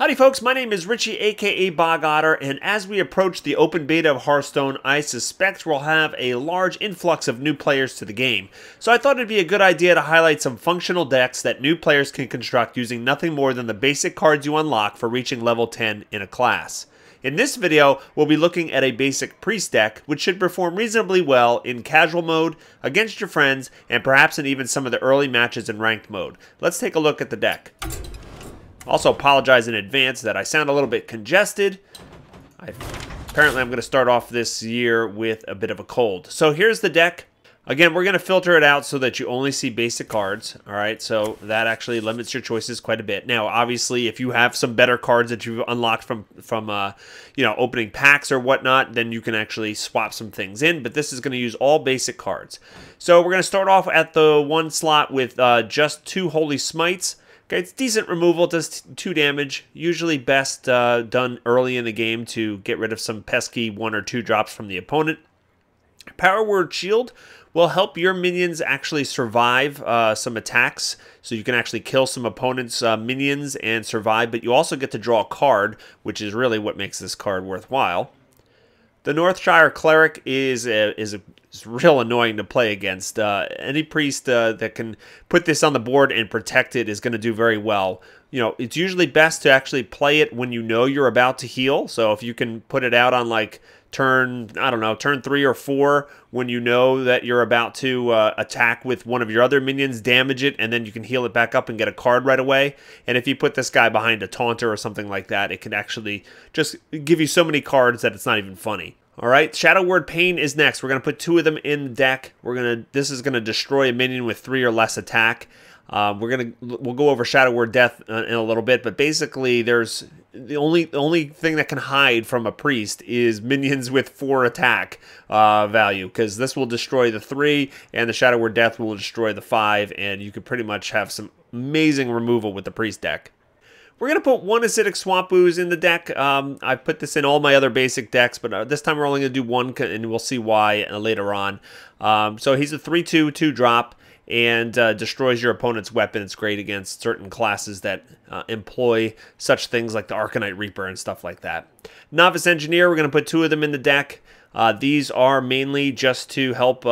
Howdy folks, my name is Richie aka Bog Otter, and as we approach the open beta of Hearthstone, I suspect we'll have a large influx of new players to the game. So I thought it'd be a good idea to highlight some functional decks that new players can construct using nothing more than the basic cards you unlock for reaching level 10 in a class. In this video, we'll be looking at a basic priest deck, which should perform reasonably well in casual mode, against your friends, and perhaps in even some of the early matches in ranked mode. Let's take a look at the deck. Also apologize in advance that I sound a little bit congested. Apparently I'm going to start off this year with a bit of a cold. So here's the deck. Again, we're going to filter it out so that you only see basic cards. All right, so that actually limits your choices quite a bit. Now, obviously, if you have some better cards that you've unlocked from opening packs or whatnot, then you can actually swap some things in. But this is going to use all basic cards. So we're going to start off at the one slot with just 2 Holy Smites. Okay, it's decent removal, does 2 damage. Usually best done early in the game to get rid of some pesky 1 or 2 drops from the opponent. Power Word Shield will help your minions actually survive some attacks, so you can actually kill some opponents' minions and survive, but you also get to draw a card, which is really what makes this card worthwhile. The Northshire Cleric is real annoying to play against. Any priest that can put this on the board and protect it is going to do very well. You know, it's usually best to actually play it when you know you're about to heal. So if you can put it out on like turn 3 or 4, when you know that you're about to attack with one of your other minions, damage it, and then you can heal it back up and get a card right away. And if you put this guy behind a taunter or something like that, it can actually just give you so many cards that it's not even funny. All right, Shadow Word Pain is next. We're going to put 2 of them in the deck. This is going to destroy a minion with 3 or less attack. We'll go over Shadow Word Death in a little bit, but basically there's the only thing that can hide from a priest is minions with 4 attack value, because this will destroy the 3 and the Shadow Word Death will destroy the 5, and you could pretty much have some amazing removal with the priest deck. We're going to put 1 Acidic Swamp Ooze in the deck. I put this in all my other basic decks, but this time we're only going to do 1, and we'll see why later on. So he's a 3/2, 2-drop, and destroys your opponent's weapon. It's great against certain classes that employ such things like the Arcanite Reaper and stuff like that. Novice Engineer, we're going to put 2 of them in the deck. These are mainly just to help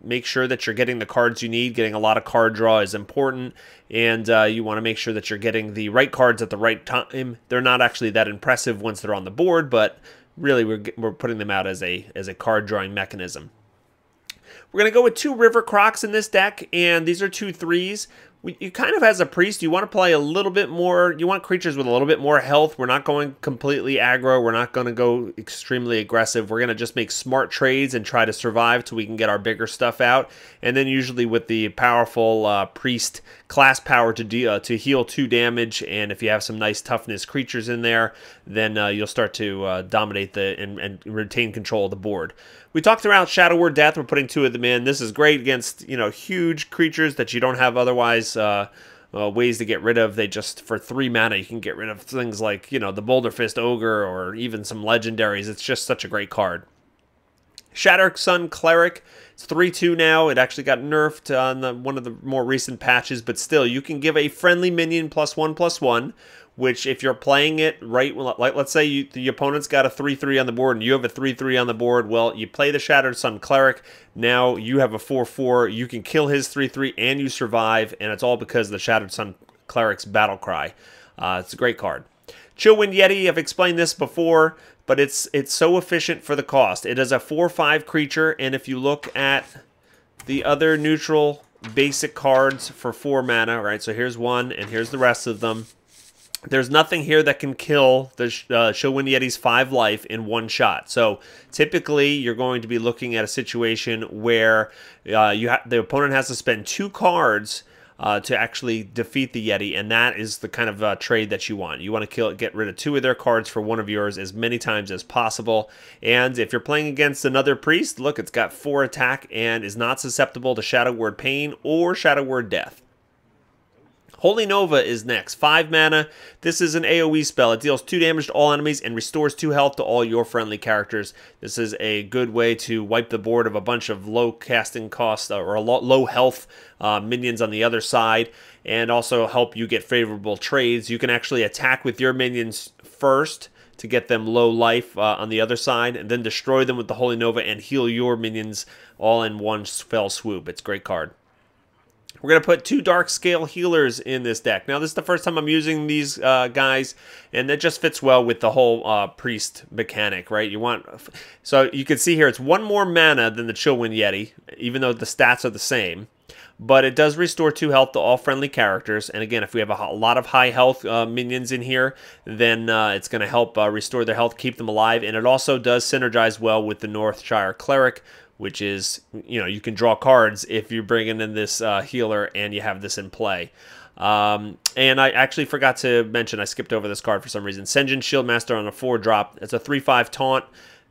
make sure that you're getting the cards you need. Getting a lot of card draw is important, and you want to make sure that you're getting the right cards at the right time. They're not actually that impressive once they're on the board, but really we're putting them out as a card drawing mechanism. We're going to go with 2 River Crocs in this deck, and these are 2 3s. You kind of, as a priest, you want to play a little bit more, you want creatures with a little bit more health. We're not going completely aggro. We're not going to go extremely aggressive. We're going to just make smart trades and try to survive till we can get our bigger stuff out. And then usually with the powerful priest class power to heal 2 damage, and if you have some nice toughness creatures in there, then you'll start to dominate and retain control of the board. We talked about Shadow Word Death. We're putting 2 of them in. This is great against, huge creatures that you don't have otherwise ways to get rid of. They just, for 3 mana, you can get rid of things like, the Boulderfist Ogre or even some legendaries. It's just such a great card. Shattered Sun Cleric. It's 3/2 now. It actually got nerfed on one of the more recent patches, but still, you can give a friendly minion +1/+1, which if you're playing it right, like let's say the opponent's got a 3/3 on the board and you have a 3/3 on the board, well, you play the Shattered Sun Cleric, now you have a 4/4, you can kill his 3/3 and you survive, and it's all because of the Shattered Sun Cleric's battle cry. It's a great card. Chillwind Yeti, I've explained this before, but it's so efficient for the cost. It is a 4/5 creature, and if you look at the other neutral basic cards for 4 mana, right, so here's 1 and here's the rest of them. There's nothing here that can kill the Chillwind Yeti's 5 life in 1 shot. So typically, you're going to be looking at a situation where the opponent has to spend 2 cards to actually defeat the Yeti, and that is the kind of trade that you want. You want to get rid of 2 of their cards for 1 of yours as many times as possible. And if you're playing against another priest, look, it's got 4 attack and is not susceptible to Shadow Word Pain or Shadow Word Death. Holy Nova is next. 5 mana. This is an AoE spell. It deals 2 damage to all enemies and restores 2 health to all your friendly characters. This is a good way to wipe the board of a bunch of low casting cost or low health minions on the other side, and also help you get favorable trades. You can actually attack with your minions first to get them low life on the other side, and then destroy them with the Holy Nova and heal your minions all in one fell swoop. It's a great card. We're going to put 2 Dark Scale Healers in this deck. Now, this is the first time I'm using these guys, and it just fits well with the whole priest mechanic, right? So you can see here, it's 1 more mana than the Chillwind Yeti, even though the stats are the same. But it does restore 2 health to all friendly characters. And again, if we have a lot of high health minions in here, then it's going to help restore their health, keep them alive. And it also does synergize well with the Northshire Cleric, which is, you can draw cards if you're bringing in this healer and you have this in play. And I actually forgot to mention, I skipped over this card for some reason. Sen'jin Shieldmaster on a 4-drop. It's a 3/5 taunt.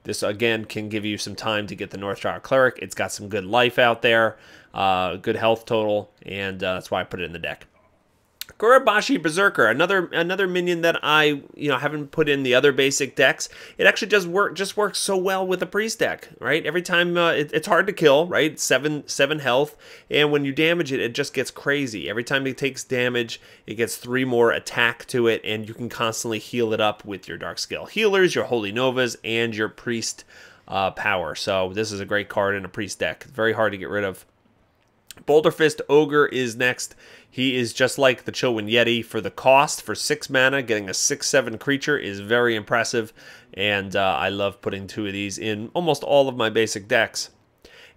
This, again, can give you some time to get the Northshire Cleric. It's got some good life out there, good health total, and that's why I put it in the deck. Gurubashi Berserker, another minion that I haven't put in the other basic decks. It actually just works so well with a priest deck, right? Every time it's hard to kill, right? 7 health, and when you damage it, it just gets crazy. Every time it takes damage, it gets 3 more attack to it, and you can constantly heal it up with your Dark Scale Healers, your Holy Novas, and your priest power. So this is a great card in a priest deck. Very hard to get rid of. Boulderfist Ogre is next. He is just like the Chillwind Yeti for the cost. For 6 mana, getting a 6/7 creature is very impressive, and I love putting 2 of these in almost all of my basic decks.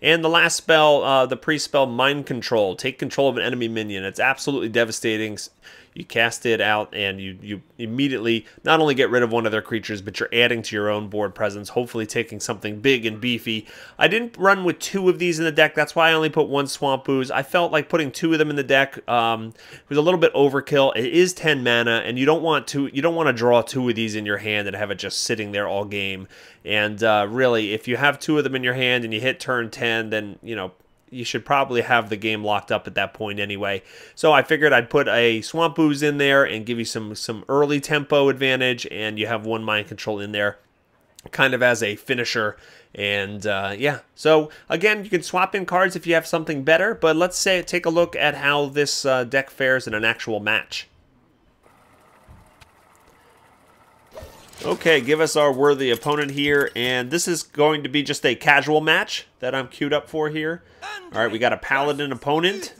And the last spell, the priest spell, Mind Control. Take control of an enemy minion. It's absolutely devastating. You cast it out, and you immediately not only get rid of one of their creatures, but you're adding to your own board presence, hopefully taking something big and beefy. I didn't run with 2 of these in the deck. That's why I only put 1 Swamp Ooze. I felt like putting 2 of them in the deck was a little bit overkill. It is 10 mana, and you don't want to draw 2 of these in your hand and have it just sitting there all game. And really, if you have 2 of them in your hand and you hit turn 10, then you should probably have the game locked up at that point anyway. So I figured I'd put a Swamp Ooze in there and give you some early tempo advantage, and you have 1 Mind Control in there kind of as a finisher. And yeah, so again, you can swap in cards if you have something better, but let's take a look at how this deck fares in an actual match. Okay, give us our worthy opponent here, and this is going to be just a casual match that I'm queued up for here. Alright, we got a Paladin opponent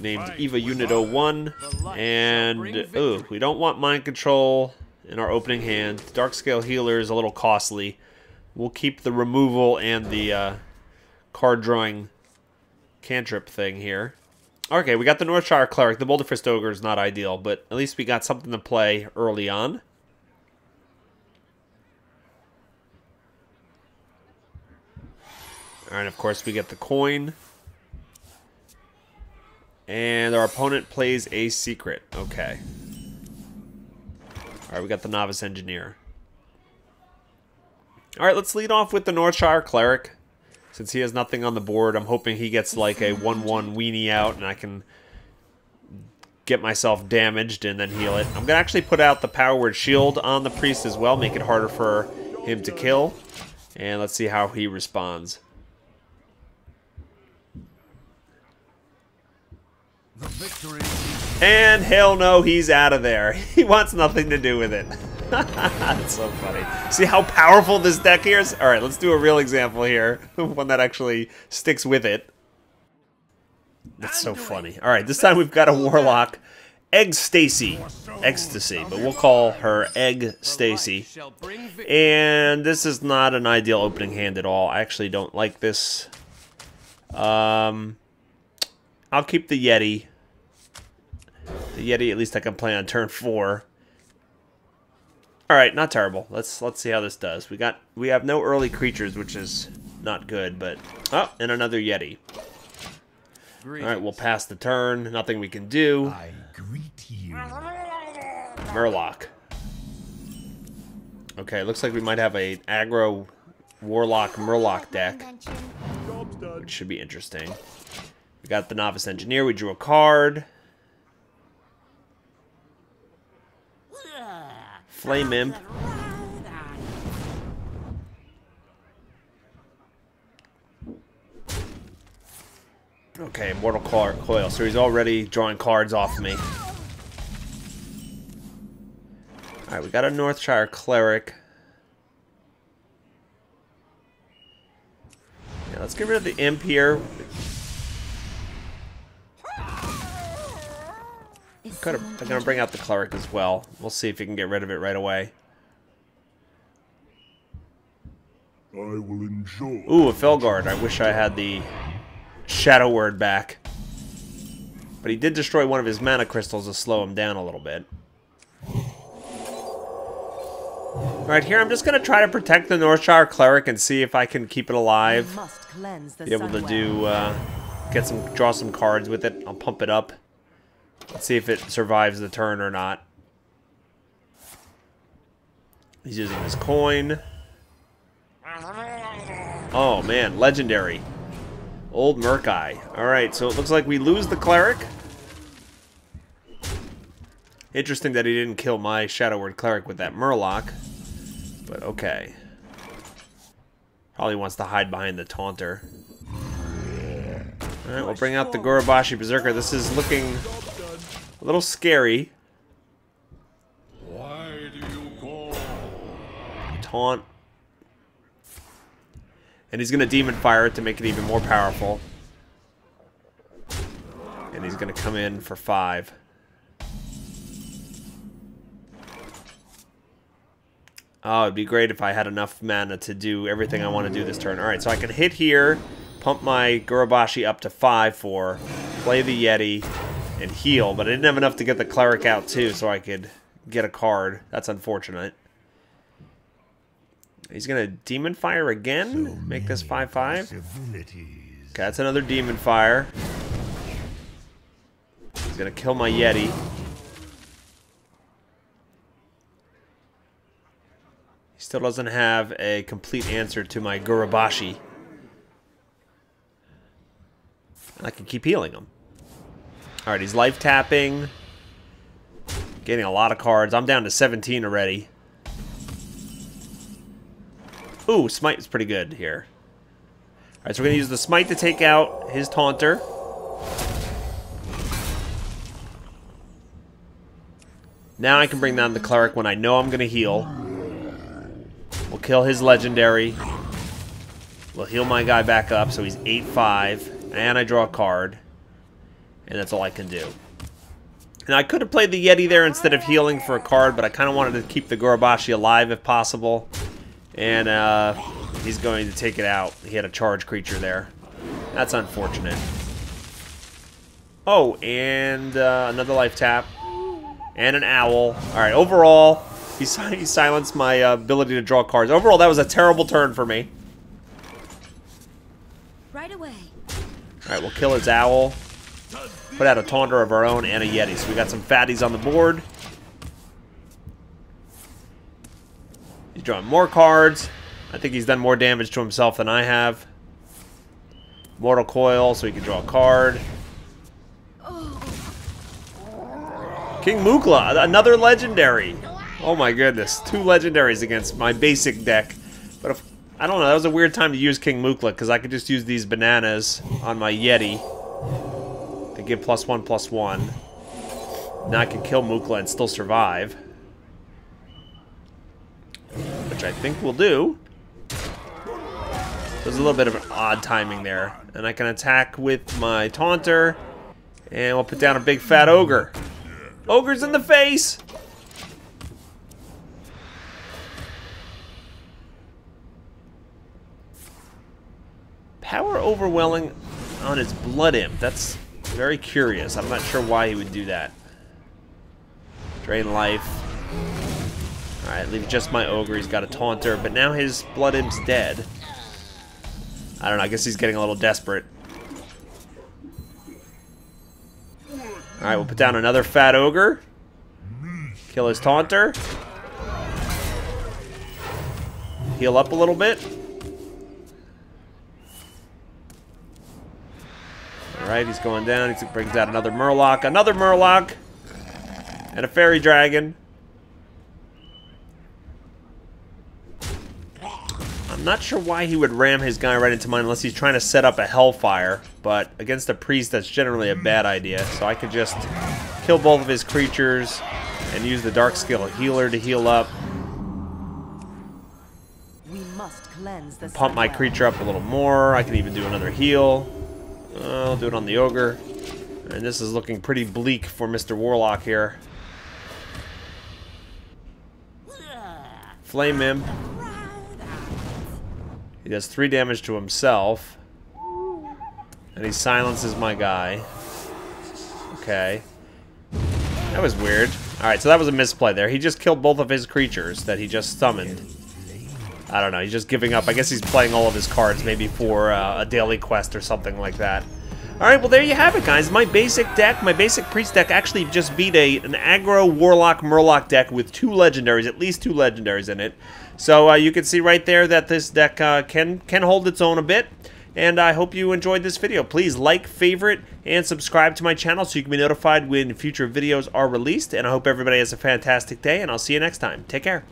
named Eva Unit 01, and we don't want Mind Control in our opening hand. Dark Scale Healer is a little costly. We'll keep the removal and the card drawing cantrip thing here. Okay, we got the Northshire Cleric. The Boulderfist Ogre is not ideal, but at least we got something to play early on. Alright, of course, we get the coin. And our opponent plays a secret. Okay. Alright, we got the Novice Engineer. Alright, let's lead off with the Northshire Cleric. Since he has nothing on the board, I'm hoping he gets like a 1/1 weenie out and I can get myself damaged and then heal it. I'm going to actually put out the Power Word Shield on the Priest as well, make it harder for him to kill. And let's see how he responds. And hell no, he's out of there. He wants nothing to do with it. That's so funny. See how powerful this deck here is? Alright, let's do a real example here. One that actually sticks with it. That's so funny. Alright, this time we've got a Warlock. Egg Stacy. Ecstasy, but we'll call her Egg Stacy. And this is not an ideal opening hand at all. I actually don't like this. I'll keep the Yeti. The Yeti, at least I can play on turn 4. Alright, not terrible. Let's see how this does. We have no early creatures, which is not good, but oh, and another Yeti. Alright, we'll pass the turn. Nothing we can do. I greet you. Murloc. Okay, looks like we might have a aggro Warlock Murloc deck, which should be interesting. We got the Novice Engineer. We drew a card. Flame Imp. Okay, Mortal Coil. So he's already drawing cards off me. Alright, we got a Northshire Cleric. Yeah, let's get rid of the Imp here. I'm gonna bring out the Cleric as well. We'll see if he can get rid of it right away. I will enjoy. Ooh, a Felguard. I wish I had the Shadow Word back. But he did destroy one of his mana crystals to slow him down a little bit. Alright, here I'm just going to try to protect the Northshire Cleric and see if I can keep it alive. Be able to do, draw some cards with it. I'll pump it up. Let's see if it survives the turn or not. He's using his coin. Oh man, legendary. Old Murk-Eye. Alright, so it looks like we lose the Cleric. Interesting that he didn't kill my Shadow Word Cleric with that Murloc. But okay. Probably wants to hide behind the Taunter. Alright, we'll bring out the Gorobashi Berserker. This is looking a little scary. Why do you call? Taunt. And he's going to Demon Fire it to make it even more powerful. And he's going to come in for 5. Oh, it'd be great if I had enough mana to do everything I want to do this turn. Alright, so I can hit here, pump my Gorobashi up to 5 for, play the Yeti, and heal. But I didn't have enough to get the Cleric out too, so I could get a card. That's unfortunate. He's going to Demon Fire again, make this 5/5. Okay, that's another Demon Fire. He's going to kill my Yeti. He still doesn't have a complete answer to my Gorobashi. I can keep healing him. Alright, he's life tapping. Getting a lot of cards. I'm down to 17 already. Ooh, Smite is pretty good here. Alright, so we're going to use the Smite to take out his Taunter. Now I can bring down the Cleric when I know I'm going to heal. We'll kill his Legendary. We'll heal my guy back up, so he's 8/5. And I draw a card. And that's all I can do. And I could have played the Yeti there instead of healing for a card, but I kind of wanted to keep the Gorobashi alive if possible. And he's going to take it out. He had a charge creature there. That's unfortunate. Oh, and another life tap. And an owl. Alright, overall, he silenced my ability to draw cards. Overall, that was a terrible turn for me. Right away. Alright, we'll kill his owl. Put out a Taunter of our own and a Yeti. So we got some fatties on the board. He's drawing more cards. I think he's done more damage to himself than I have. Mortal Coil, so he can draw a card. King Mukla, another legendary. Oh my goodness, 2 legendaries against my basic deck. But if, I don't know, that was a weird time to use King Mukla because I could just use these bananas on my Yeti to give +1/+1. Now I can kill Mukla and still survive. Which I think will do. There's a little bit of an odd timing there. And I can attack with my Taunter. And we'll put down a big fat Ogre. Ogre's in the face! Power Overwhelming on his Blood Imp. That's very curious. I'm not sure why he would do that. Drain life. Alright, leave just my Ogre. He's got a Taunter, but now his Blood Imp's dead. I don't know, I guess he's getting a little desperate. Alright, we'll put down another fat Ogre. Kill his Taunter. Heal up a little bit. Alright, he's going down. He brings out another Murloc. Another Murloc! And a Fairy Dragon. I'm not sure why he would ram his guy right into mine unless he's trying to set up a Hellfire. But against a priest, that's generally a bad idea. So I could just kill both of his creatures and use the Darkscale Healer to heal up. We must cleanse the Pump my creature up a little more. I can even do another heal. I'll do it on the Ogre. And this is looking pretty bleak for Mr. Warlock here. Flame Imp. He does 3 damage to himself. And he silences my guy. Okay. That was weird. Alright, so that was a misplay there. He just killed both of his creatures that he just summoned. I don't know, he's just giving up. I guess he's playing all of his cards, maybe for a daily quest or something like that. Alright, well there you have it, guys. My basic deck, my basic priest deck actually just beat an aggro Warlock Murloc deck with 2 legendaries, at least 2 legendaries in it. So you can see right there that this deck can hold its own a bit. And I hope you enjoyed this video. Please like, favorite, and subscribe to my channel so you can be notified when future videos are released. And I hope everybody has a fantastic day, and I'll see you next time. Take care.